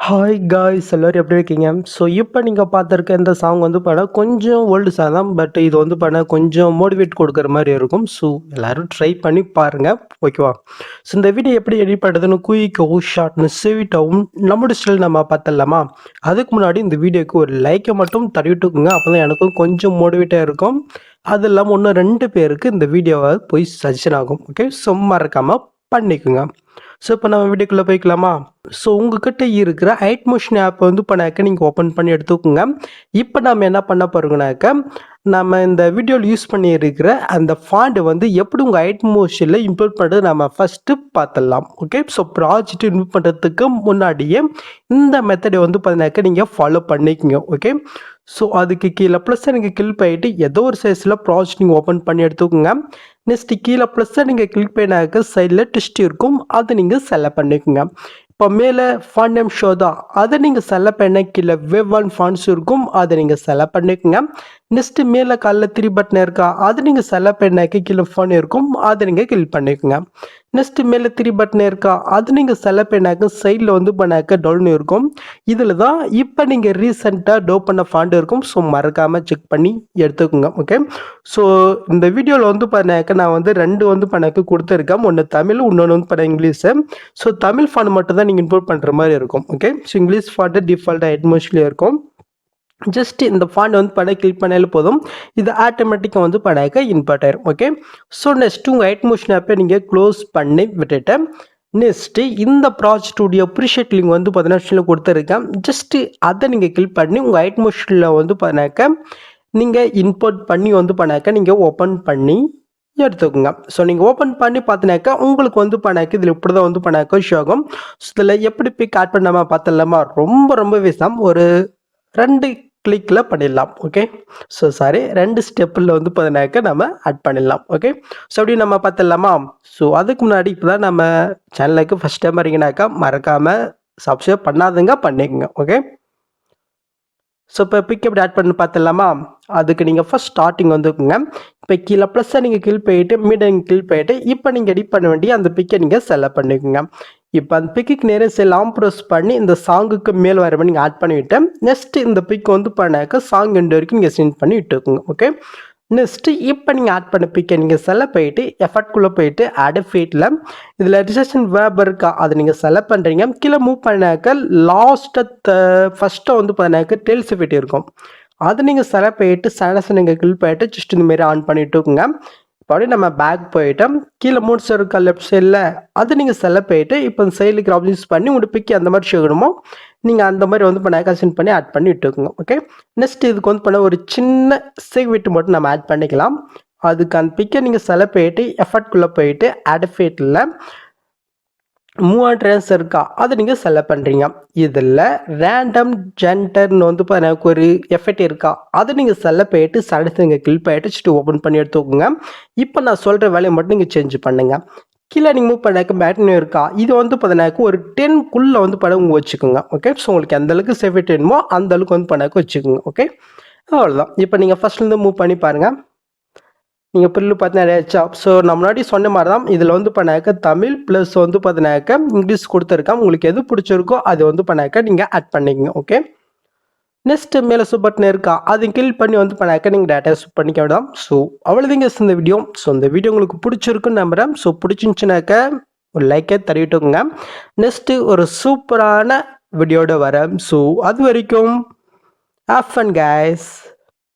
Hi guys, எல்லோரும் எப்படி இருக்கீங்க? ஸோ இப்போ நீங்கள் பார்த்துருக்க இந்த சாங் வந்து கொஞ்சம் ஓல்டு சாங் தான். பட் இது வந்து கொஞ்சம் மோட்டிவேட் கொடுக்குற மாதிரி இருக்கும். ஸோ எல்லோரும் ட்ரை பண்ணி பாருங்கள், ஓகேவா? ஸோ இந்த வீடியோ எப்படி எடிட் பண்ணுறதுன்னு குயிக்காகவும் ஷார்ட்னு சேவிட்டாகவும் நம்மளோட ஸ்டைல் நம்ம பார்த்துடலாமா? அதுக்கு முன்னாடி இந்த வீடியோக்கு ஒரு லைக்கை மட்டும் தடவிட்டுக்குங்க. அப்போ தான் எனக்கும் கொஞ்சம் மோட்டிவேட்டாக இருக்கும். அது இல்லாமல் இன்னும் 2 பேருக்கு இந்த வீடியோவை போய் சஜஷன் ஆகும். ஓகே, ஸோ மறக்காமல் பண்ணிக்கோங்க. ஸோ இப்போ நம்ம வீடியோக்குள்ளே போய்க்கலாமா? ஸோ உங்ககிட்ட இருக்கிற ஐட்மோஷன் ஆப் வந்து நீங்கள் ஓப்பன் பண்ணி எடுத்துக்கோங்க. இப்போ நம்ம என்ன பண்ண போகிறோங்கனாக்கா, நம்ம இந்த வீடியோவில் யூஸ் பண்ணியிருக்கிற அந்த ஃபாண்ட் வந்து எப்படி உங்கள் ஐட்மோஷனில் இம்ப்ளூட் பண்ணுறது நம்ம ஃபஸ்ட்டு பார்த்துடலாம். ஓகே, ஸோ ப்ராஜெக்ட் இன்வெர்ட் பண்ணுறதுக்கு முன்னாடியே இந்த மெத்தடை வந்து நீங்கள் ஃபாலோ பண்ணிக்கோங்க. ஓகே, ஸோ அதுக்கு கீழே ப்ளஸ் நீங்கள் கிளிக் பண்ணிட்டு ஏதோ ஒரு சைஸில் ப்ராஜெக்ட் நீங்கள் ஓப்பன் பண்ணி எடுத்துக்கோங்க. நெக்ஸ்ட்டு கீழே ப்ளஸ்ஸை நீங்கள் கிளிக் பண்ணினாக்க சைடில் டெஸ்ட் இருக்கும், அதை நீங்கள் செலக்ட் பண்ணிக்கோங்க. இப்போ மேலே ஃபாண்ட் நேம் ஷோ தான், அதை நீங்கள் செலக்ட் பண்ண கீழே வேவ் ஒன் ஃபாண்ட்ஸ் இருக்கும், அதை நீங்கள் செலக்ட் பண்ணிக்கோங்க. நெக்ஸ்ட்டு மேலே காலில் 3 பட்டன் இருக்கா, அது நீங்கள் செலக்ட் பண்ணாக்க கீழே ஃபோன் இருக்கும், அதை நீங்கள் கிளிக் பண்ணிக்கோங்க. நெக்ஸ்ட்டு மேலே 3 பட்டன் இருக்கா, அது நீங்கள் செலக்ட் பண்ணாக்க சைடில் வந்து டவுன் இருக்கும். இதில் தான் இப்போ நீங்கள் ரீசெண்டாக டோ பண்ண ஃபாண்ட் இருக்கும். ஸோ மறக்காமல் செக் பண்ணி எடுத்துக்கோங்க. ஓகே, ஸோ இந்த வீடியோவில் வந்து நான் வந்து 2 வந்து கொடுத்துருக்கேன். ஒன்று தமிழ், இன்னொன்று வந்து இங்கிலீஷு. ஸோ தமிழ் ஃபாண்ட் மட்டும் தான் நீங்கள் இம்போர்ட் பண்ணுற மாதிரி இருக்கும். ஓகே, ஸோ இங்கிலீஷ் ஃபாண்ட்டு டிஃபால்ட்டாக ஹெட்மோஸ்ட்லேயே இருக்கும். ஜஸ்ட் இந்த ஃபாண்ட் வந்து கிளிக் பண்ணாலும் போதும், இது ஆட்டோமேட்டிக்காக வந்து இம்போர்ட் ஆயிரும். ஓகே, ஸோ நெக்ஸ்ட்டு உங்கள் ஐட்மோஷன் ஆப்பை நீங்கள் க்ளோஸ் பண்ணி விட்டுட்டு நெக்ஸ்ட்டு இந்த ப்ராஜெக்டுடைய ப்ரீஷேட் லிங்க் வந்து கொடுத்துருக்கேன். ஜஸ்ட்டு அதை நீங்கள் கிளிக் பண்ணி உங்கள் ஐட்மோஷனில் வந்து நீங்கள் இம்போர்ட் பண்ணி வந்து நீங்கள் ஓப்பன் பண்ணி எடுத்துக்கோங்க. ஸோ நீங்கள் ஓப்பன் பண்ணி பார்த்தினாக்கா உங்களுக்கு வந்து இதில் இப்படி தான் வந்து ஷோ ஆகும். ஸோ இதில் எப்படி பிக் ஆட் பண்ணாமல் பார்த்துடலாமா? ரொம்ப விஷயம் ஒரு 2 கிளிக்கில் பண்ணிடலாம். ஓகே, ஸோ சாரி 2 ஸ்டெப்பில் வந்து நம்ம ஆட் பண்ணிடலாம். ஓகே, ஸோ அப்படி நம்ம பார்த்துடலாமா? ஸோ அதுக்கு முன்னாடி இப்போ தான் நம்ம சேனலுக்கு ஃபஸ்ட் டைம் வரீங்கனாக்கா மறக்காமல் சப்ஸ்கிரைப் பண்ணாதுங்க, பண்ணிக்கோங்க. ஓகே, ஸோ இப்போ பிக் எப்படி ஆட் பண்ணி பார்த்துடலாமா? அதுக்கு நீங்கள் ஃபஸ்ட் ஸ்டார்டிங் வந்துக்குங்க. இப்போ கீழே ப்ளஸ்ஸை நீங்கள் கிளிக் பண்ணிவிட்டு மீடியம் கிளிக் பண்ணிவிட்டு இப்போ நீங்கள் எடிட் பண்ண வேண்டிய அந்த பிக்கை நீங்கள் செலக்ட் பண்ணிக்கோங்க. இப்போ அந்த பிக்கு நேரம் லாங் ப்ரெஸ் பண்ணி இந்த சாங்குக்கு மேல் வர நீங்கள் ஆட் பண்ணிவிட்டு நெக்ஸ்ட்டு இந்த பிக் வந்து சாங் எண்டு வரைக்கும் நீங்கள் சென்ட் பண்ணி விட்டுக்குங்க. ஓகே, நெக்ஸ்ட்டு இப்போ நீங்கள் ஆட் பண்ண பிக்கை நீங்கள் செலக்ட் பண்ணிவிட்டு எஃபர்ட்குள்ளே போயிட்டு ஆட் ஃபீட்டில் இதில் ரிஜெக்ஷன் வேப் இருக்கா, அதை நீங்கள் செலக்ட் பண்ணுறீங்க. கீழே மூவ் பண்ணாக்க லாஸ்ட்டை ஃபஸ்ட்டை வந்து டெல்ஸ் எஃபெக்ட் இருக்கும், அதை நீங்கள் செலக்ட் பண்ணிவிட்டு சேனல்ஸை நீங்கள் கிளிக் பண்ணிவிட்டு ஜஸ்ட் இந்தமாரி ஆன் பண்ணிவிட்டுக்குங்க. இப்போ அப்படியே நம்ம பேக் போயிட்டோம். கீழே மூட்ஸ் இருக்கா லெஃப்ட் சைடில், அதை நீங்கள் செலக்ட் பண்ணிவிட்டு இப்போ இந்த சைடுக்கு ஆப்ஷன்ஸ் பண்ணி உங்களுக்கு பிக் அந்த மாதிரி ஷோகணுமோ நீங்கள் அந்த மாதிரி வந்து கன்சென்ட் பண்ணி ஆட் பண்ணி விட்டுக்குங்க. ஓகே, நெக்ஸ்ட் இதுக்கு வந்து ஒரு சின்ன விட்டு மட்டும் நம்ம ஆட் பண்ணிக்கலாம். அதுக்கு அந்த பிக்கை நீங்கள் செலக்ட் பண்ணிவிட்டு எஃபர்ட்குள்ளே போயிட்டு ஆட் ஃபேட்டில் மூவ் ட்ரான்ஸ் இருக்கா, அதை நீங்கள் செலக்ட் பண்ணுறீங்க. இதில் ரேண்டம் ஜென்டர்னு வந்து ஒரு எஃபெக்ட் இருக்கா, அதை நீங்கள் செலக்ட் பண்ணிட்டு சடஸ் நீங்கள் கிளிக் பண்ணிட்டு ஓப்பன் பண்ணி எடுத்துக்கோங்க. இப்போ நான் சொல்கிற வேலையை மட்டும் நீங்கள் சேஞ்ச் பண்ணுங்கள். கீழே நீங்கள் மூவ் பேட்டர்ன் இருக்கா, இது வந்து ஒரு 10க்குள்ளே வந்து உங்கள் வச்சுக்கோங்க. ஓகே, ஸோ உங்களுக்கு எந்த அளவுக்கு சேஃப்டி வேணுமோ அந்த அளவுக்கு வந்து வச்சுக்கோங்க. ஓகே, அவ்வளோதான். இப்போ நீங்கள் ஃபஸ்ட்லேருந்து மூவ் பண்ணி பாருங்கள். நீங்கள் புல்லு பார்த்தீங்கன்னா ஸோ நான் முன்னாடி சொன்ன மாதிரி தான் இதில் வந்து தமிழ் ப்ளஸ் வந்து இங்கிலீஷ் கொடுத்துருக்கேன். உங்களுக்கு எது பிடிச்சிருக்கோ அது வந்து நீங்கள் ஆட் பண்ணிக்கங்க. ஓகே, நெக்ஸ்ட்டு மேலே பட்டன் இருக்கா, அதை கிளிக் பண்ணி வந்து நீங்கள் டேட்டா சூப் பண்ணிக்க வேண்டாம். ஸோ அவ்வளோதாங்க இந்த வீடியோ. ஸோ இந்த வீடியோ உங்களுக்கு பிடிச்சிருக்குன்னு நம்புகிறேன். ஸோ பிடிச்சிருந்துச்சுனாக்கா ஒரு லைக்கே தருவிட்டுக்குங்க. நெக்ஸ்ட்டு ஒரு சூப்பரான வீடியோட வரேன். ஸோ அது வரைக்கும் ஹேவ் ஃபன் கைஸ்.